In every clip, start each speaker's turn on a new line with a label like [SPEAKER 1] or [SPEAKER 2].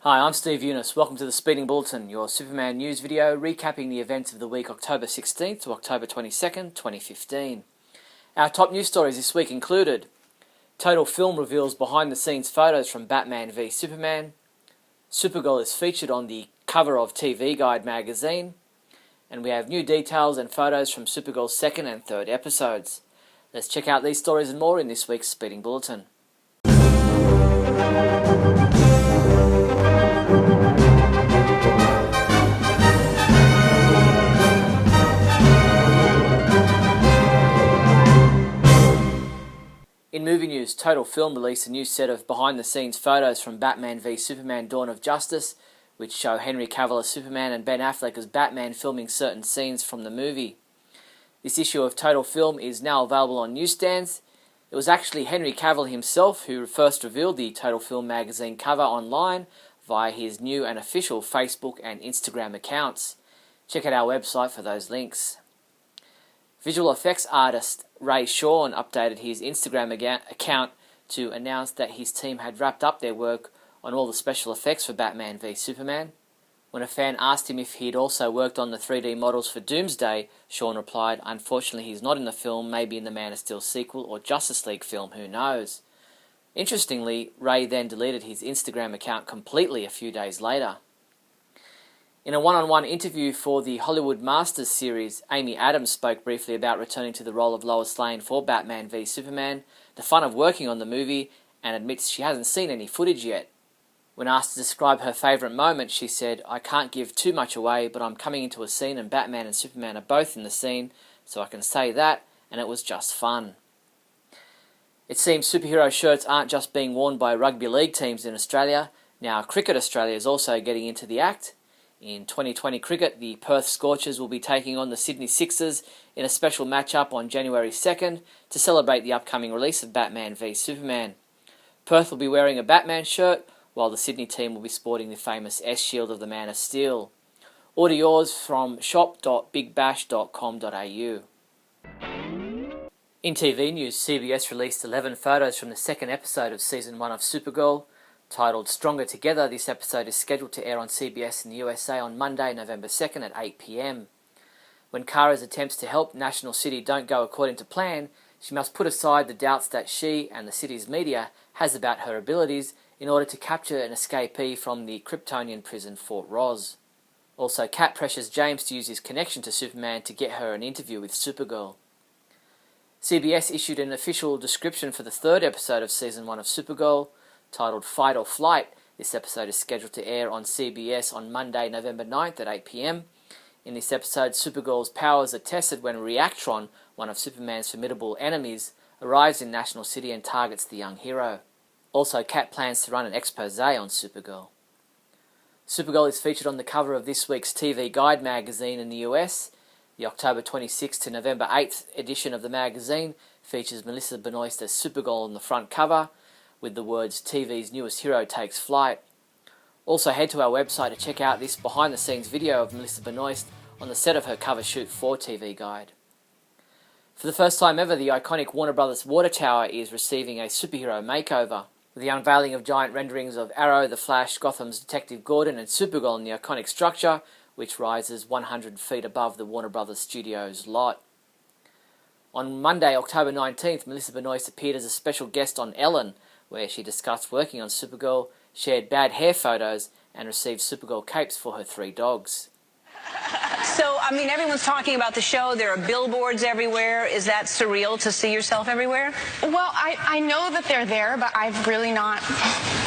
[SPEAKER 1] Hi, I'm Steve Younis. Welcome to the Speeding Bulletin, your Superman news video recapping the events of the week October 16th to October 22nd, 2015. Our top news stories this week included Total Film reveals behind-the-scenes photos from Batman v Superman, Supergirl is featured on the cover of TV Guide magazine, and we have new details and photos from Supergirl's second and third episodes. Let's check out these stories and more in this week's Speeding Bulletin. In movie news, Total Film released a new set of behind-the-scenes photos from Batman v Superman Dawn of Justice, which show Henry Cavill as Superman and Ben Affleck as Batman filming certain scenes from the movie. This issue of Total Film is now available on newsstands. It was actually Henry Cavill himself who first revealed the Total Film magazine cover online via his new and official Facebook and Instagram accounts. Check out our website for those links. Visual effects artist Ray Shawn updated his Instagram account to announce that his team had wrapped up their work on all the special effects for Batman v Superman. When a fan asked him if he'd also worked on the 3D models for Doomsday, Shawn replied, "Unfortunately he's not in the film, maybe in the Man of Steel sequel or Justice League film, who knows." Interestingly, Ray then deleted his Instagram account completely a few days later. In a one-on-one interview for the Hollywood Masters series, Amy Adams spoke briefly about returning to the role of Lois Lane for Batman v Superman, the fun of working on the movie, and admits she hasn't seen any footage yet. When asked to describe her favourite moment, she said, "I can't give too much away, but I'm coming into a scene and Batman and Superman are both in the scene, so I can say that, and it was just fun." It seems superhero shirts aren't just being worn by rugby league teams in Australia. Now Cricket Australia is also getting into the act. In 2020 cricket, the Perth Scorchers will be taking on the Sydney Sixers in a special match-up on January 2nd to celebrate the upcoming release of Batman v Superman. Perth will be wearing a Batman shirt, while the Sydney team will be sporting the famous S-Shield of the Man of Steel. Order yours from shop.bigbash.com.au. In TV news, CBS released 11 photos from the second episode of Season 1 of Supergirl. Titled Stronger Together, this episode is scheduled to air on CBS in the USA on Monday, November 2nd at 8 p.m. When Kara's attempts to help National City don't go according to plan, she must put aside the doubts that she and the city's media has about her abilities in order to capture an escapee from the Kryptonian prison Fort Roz. Also, Kat pressures James to use his connection to Superman to get her an interview with Supergirl. CBS issued an official description for the third episode of Season 1 of Supergirl, titled Fight or Flight. This episode is scheduled to air on CBS on Monday, November 9th at 8 p.m. In this episode, Supergirl's powers are tested when Reactron, one of Superman's formidable enemies, arrives in National City and targets the young hero. Also, Kat plans to run an expose on Supergirl. Supergirl is featured on the cover of this week's TV Guide magazine in the US. The October 26th to November 8th edition of the magazine features Melissa Benoist as Supergirl on the front cover, with the words "TV's newest hero takes flight." Also head to our website to check out this behind-the-scenes video of Melissa Benoist on the set of her cover shoot for TV Guide. For the first time ever, the iconic Warner Brothers water tower is receiving a superhero makeover, with the unveiling of giant renderings of Arrow, The Flash, Gotham's Detective Gordon and Supergirl in the iconic structure, which rises 100 feet above the Warner Brothers Studios lot. On Monday, October 19th, Melissa Benoist appeared as a special guest on Ellen, where she discussed working on Supergirl, shared bad hair photos, and received Supergirl capes for her 3 dogs.
[SPEAKER 2] So, everyone's talking about the show. There are billboards everywhere. Is that surreal to see yourself everywhere?
[SPEAKER 3] Well, I know that they're there, but I've really not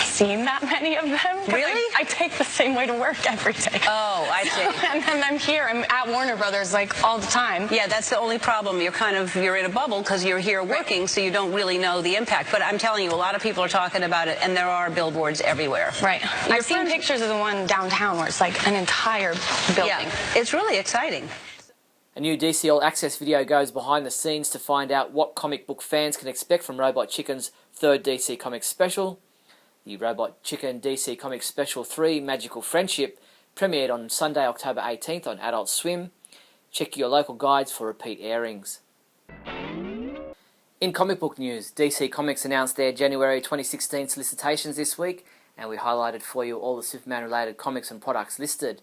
[SPEAKER 3] seen that many of them.
[SPEAKER 2] Really?
[SPEAKER 3] I take the same way to work every day.
[SPEAKER 2] Oh, I see.
[SPEAKER 3] And I'm here. I'm at Warner Brothers, all the time.
[SPEAKER 2] Yeah, that's the only problem. You're in a bubble because you're here working, so you don't really know the impact. But I'm telling you, a lot of people are talking about it, and there are billboards everywhere.
[SPEAKER 3] Right. I've seen pictures of the one downtown where it's like an entire building.
[SPEAKER 2] Yeah, it's really exciting.
[SPEAKER 1] A new DC All Access video goes behind the scenes to find out what comic book fans can expect from Robot Chicken's third DC Comics special. The Robot Chicken DC Comics Special 3 Magical Friendship premiered on Sunday, October 18th on Adult Swim. Check your local guides for repeat airings. In comic book news, DC Comics announced their January 2016 solicitations this week, and we highlighted for you all the Superman-related comics and products listed.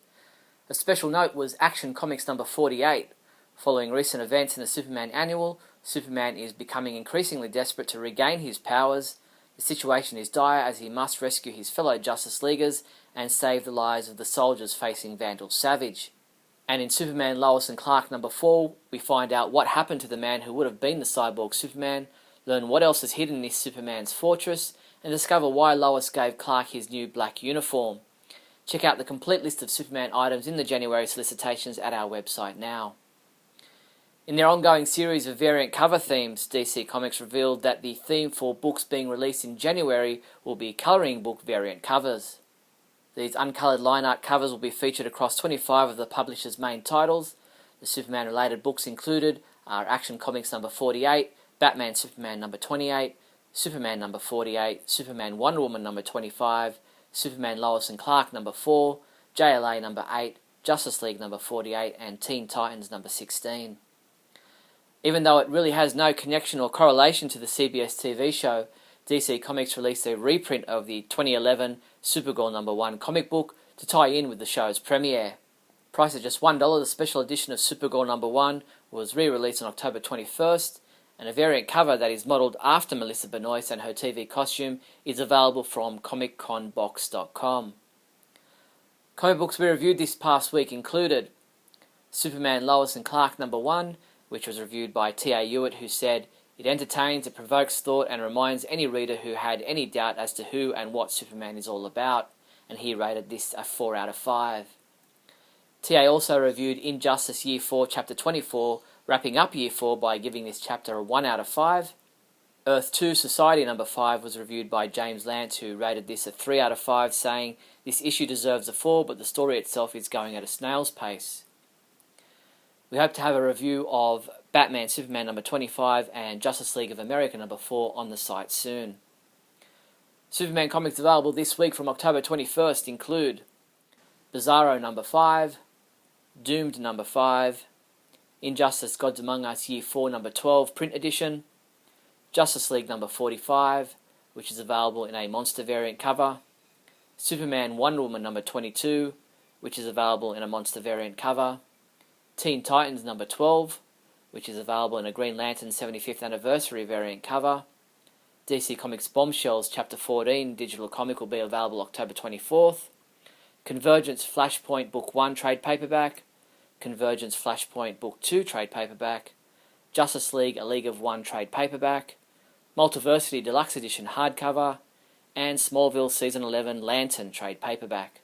[SPEAKER 1] A special note was Action Comics number 48. Following recent events in the Superman Annual, Superman is becoming increasingly desperate to regain his powers. The situation is dire as he must rescue his fellow Justice Leaguers and save the lives of the soldiers facing Vandal Savage. And in Superman Lois and Clark number 4, we find out what happened to the man who would have been the cyborg Superman, learn what else is hidden in this Superman's fortress, and discover why Lois gave Clark his new black uniform. Check out the complete list of Superman items in the January solicitations at our website now. In their ongoing series of variant cover themes, DC Comics revealed that the theme for books being released in January will be colouring book variant covers. These uncoloured line art covers will be featured across 25 of the publisher's main titles. The Superman-related books included are Action Comics number 48, Batman Superman number 28, Superman number 48, Superman Wonder Woman number 25, Superman Lois and Clark number 4, JLA number 8, Justice League number 48, and Teen Titans number 16. Even though it really has no connection or correlation to the CBS TV show, DC Comics released a reprint of the 2011 Supergirl number 1 comic book to tie in with the show's premiere. Priced at just $1, the special edition of Supergirl number 1 was re-released on October 21st, and a variant cover that is modelled after Melissa Benoist and her TV costume is available from ComicConBox.com. Comic books we reviewed this past week included Superman Lois and Clark number 1, which was reviewed by T.A. Hewitt, who said, "It entertains, it provokes thought, and reminds any reader who had any doubt as to who and what Superman is all about," and he rated this a 4 out of 5. T.A. also reviewed Injustice Year 4, Chapter 24, wrapping up Year 4 by giving this chapter a 1 out of 5. Earth 2 Society number 5 was reviewed by James Lance, who rated this a 3 out of 5, saying, "This issue deserves a 4, but the story itself is going at a snail's pace." We hope to have a review of Batman Superman number 25 and Justice League of America number 4 on the site soon. Superman comics available this week from October 21st include Bizarro number 5, Doomed number 5, Injustice Gods Among Us Year 4 number 12 print edition, Justice League number 45, which is available in a monster variant cover, Superman Wonder Woman number 22, which is available in a monster variant cover, Teen Titans number 12, which is available in a Green Lantern 75th Anniversary variant cover. DC Comics Bombshells Chapter 14 digital comic will be available October 24th. Convergence Flashpoint Book 1 trade paperback. Convergence Flashpoint Book 2 trade paperback. Justice League A League of One trade paperback. Multiversity Deluxe Edition hardcover. And Smallville Season 11 Lantern trade paperback.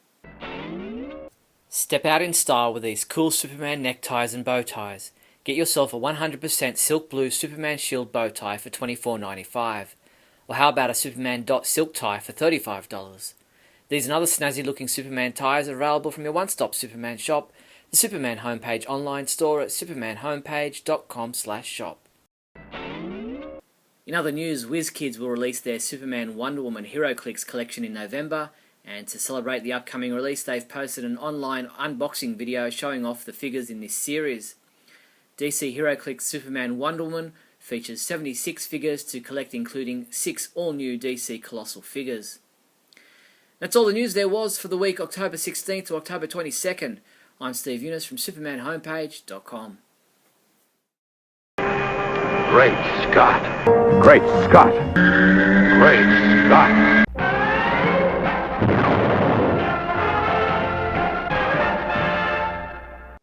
[SPEAKER 1] Step out in style with these cool Superman neckties and bow ties. Get yourself a 100% silk blue Superman Shield bow tie for $24.95. Or how about a Superman Dot silk tie for $35? These and other snazzy looking Superman ties are available from your one-stop Superman shop, the Superman Homepage online store at supermanhomepage.com/shop. In other news, WizKids will release their Superman Wonder Woman HeroClix collection in November, and to celebrate the upcoming release, they've posted an online unboxing video showing off the figures in this series. DC HeroClix Superman Wonder Woman features 76 figures to collect, including 6 all-new DC Colossal figures. That's all the news there was for the week October 16th to October 22nd. I'm Steve Younis from supermanhomepage.com.
[SPEAKER 4] Great Scott! Great Scott! Great Scott!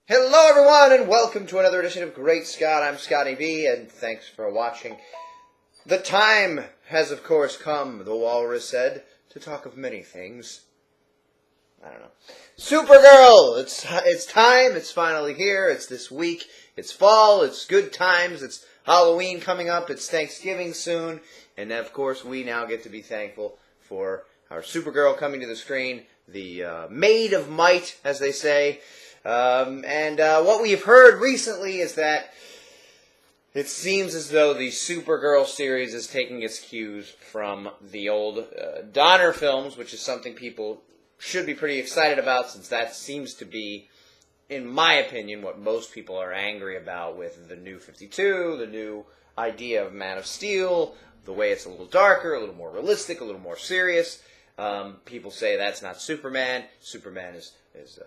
[SPEAKER 5] Hello everyone and welcome to another edition of Great Scott. I'm Scotty V and thanks for watching. The time has of course come, the walrus said, to talk of many things. I don't know. Supergirl! It's time, it's finally here, it's this week, it's fall, it's good times, it's Halloween coming up, it's Thanksgiving soon, and of course we now get to be thankful for our Supergirl coming to the screen, the Maid of Might, as they say. What we've heard recently is that it seems as though the Supergirl series is taking its cues from the old Donner films, which is something people should be pretty excited about, since that seems to be, in my opinion, what most people are angry about with the new 52, the new idea of Man of Steel, the way it's a little darker, a little more realistic, a little more serious. People say that's not Superman. Superman is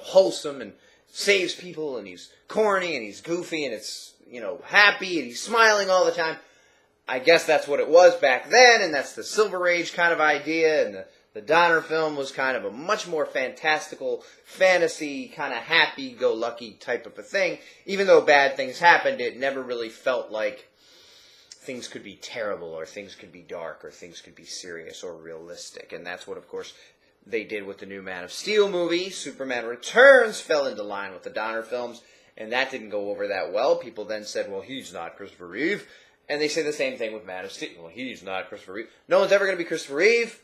[SPEAKER 5] wholesome and saves people, and he's corny and he's goofy and it's, happy and he's smiling all the time. I guess that's what it was back then, and that's the Silver Age kind of idea, and the Donner film was kind of a much more fantastical, fantasy, kind of happy-go-lucky type of a thing. Even though bad things happened, it never really felt like things could be terrible, or things could be dark, or things could be serious or realistic. And that's what, of course, they did with the new Man of Steel movie. Superman Returns fell into line with the Donner films, and that didn't go over that well. People then said, well, he's not Christopher Reeve. And they say the same thing with Man of Steel. Well, he's not Christopher Reeve. No one's ever going to be Christopher Reeve.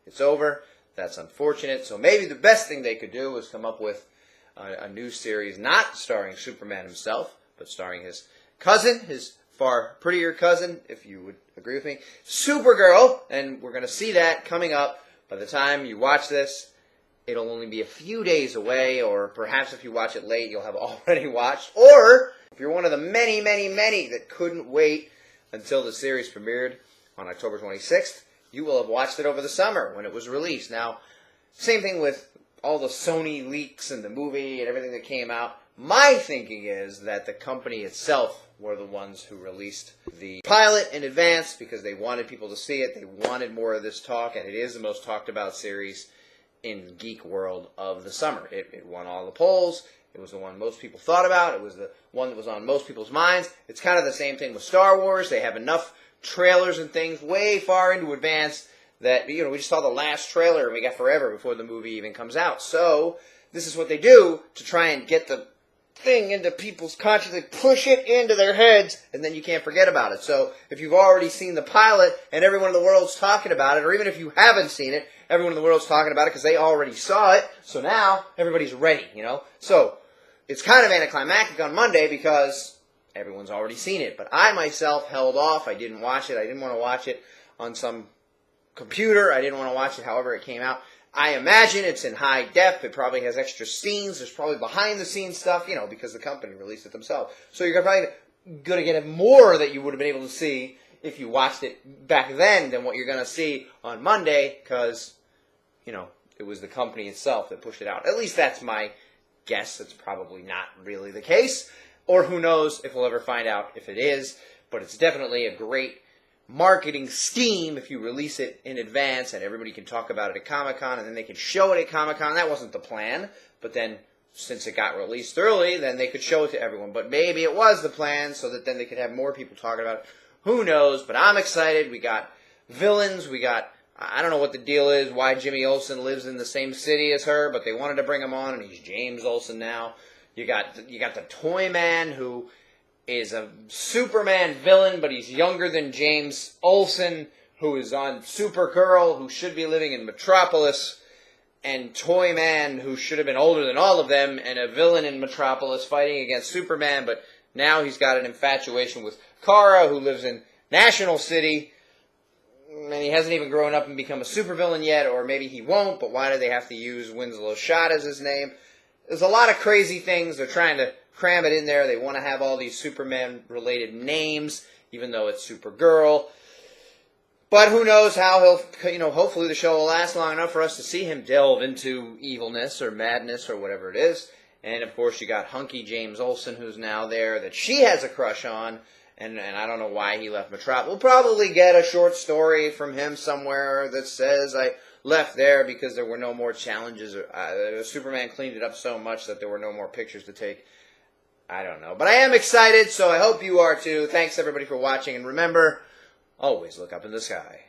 [SPEAKER 5] It's over. That's unfortunate. So maybe the best thing they could do is come up with a new series not starring Superman himself, but starring his cousin, his far prettier cousin, if you would agree with me, Supergirl. And we're going to see that coming up. By the time you watch this, it'll only be a few days away, or perhaps if you watch it late, you'll have already watched. Or if you're one of the many, many, many that couldn't wait until the series premiered on October 26th, you will have watched it over the summer when it was released. Now, same thing with all the Sony leaks and the movie and everything that came out. My thinking is that the company itself were the ones who released the pilot in advance because they wanted people to see it. They wanted more of this talk, and it is the most talked about series in geek world of the summer. It won all the polls. It was the one most people thought about. It was the one that was on most people's minds. It's kind of the same thing with Star Wars. They have enough trailers and things way far into advance that, we just saw the last trailer and we got forever before the movie even comes out. So this is what they do to try and get the thing into people's conscience. They push it into their heads, and then you can't forget about it. So if you've already seen the pilot and everyone in the world's talking about it, or even if you haven't seen it, everyone in the world's talking about it because they already saw it. So now everybody's ready, So it's kind of anticlimactic on Monday because everyone's already seen it. But I myself held off. I didn't watch it. I didn't want to watch it on some computer. I didn't want to watch it however it came out. I imagine it's in high def. It probably has extra scenes. There's probably behind-the-scenes stuff, because the company released it themselves. So you're probably going to get more that you would have been able to see if you watched it back then than what you're going to see on Monday because, it was the company itself that pushed it out. At least that's my guess. That's probably not really the case. Or who knows if we'll ever find out if it is. But it's definitely a great marketing scheme if you release it in advance and everybody can talk about it at Comic-Con and then they can show it at Comic-Con. That wasn't the plan, but then since it got released early, then they could show it to everyone. But maybe it was the plan so that then they could have more people talking about it. Who knows? But I'm excited. We got villains. We got, I don't know what the deal is, why Jimmy Olsen lives in the same city as her, but they wanted to bring him on, and he's James Olsen now. You got the Toy Man, who is a Superman villain, but he's younger than James Olsen, who is on Supergirl, who should be living in Metropolis, and Toy Man, who should have been older than all of them, and a villain in Metropolis fighting against Superman, but now he's got an infatuation with Kara, who lives in National City, and he hasn't even grown up and become a supervillain yet, or maybe he won't, but why do they have to use Winslow Schott as his name? There's a lot of crazy things. They're trying to cram it in there. They want to have all these Superman-related names, even though it's Supergirl. But who knows how he'll, hopefully the show will last long enough for us to see him delve into evilness or madness or whatever it is. And, of course, you got hunky James Olsen, who's now there, that she has a crush on. And I don't know why he left Metropolis. We'll probably get a short story from him somewhere that says, I left there because there were no more challenges. Superman cleaned it up so much that there were no more pictures to take. I don't know. But I am excited, so I hope you are too. Thanks, everybody, for watching. And remember, always look up in the sky.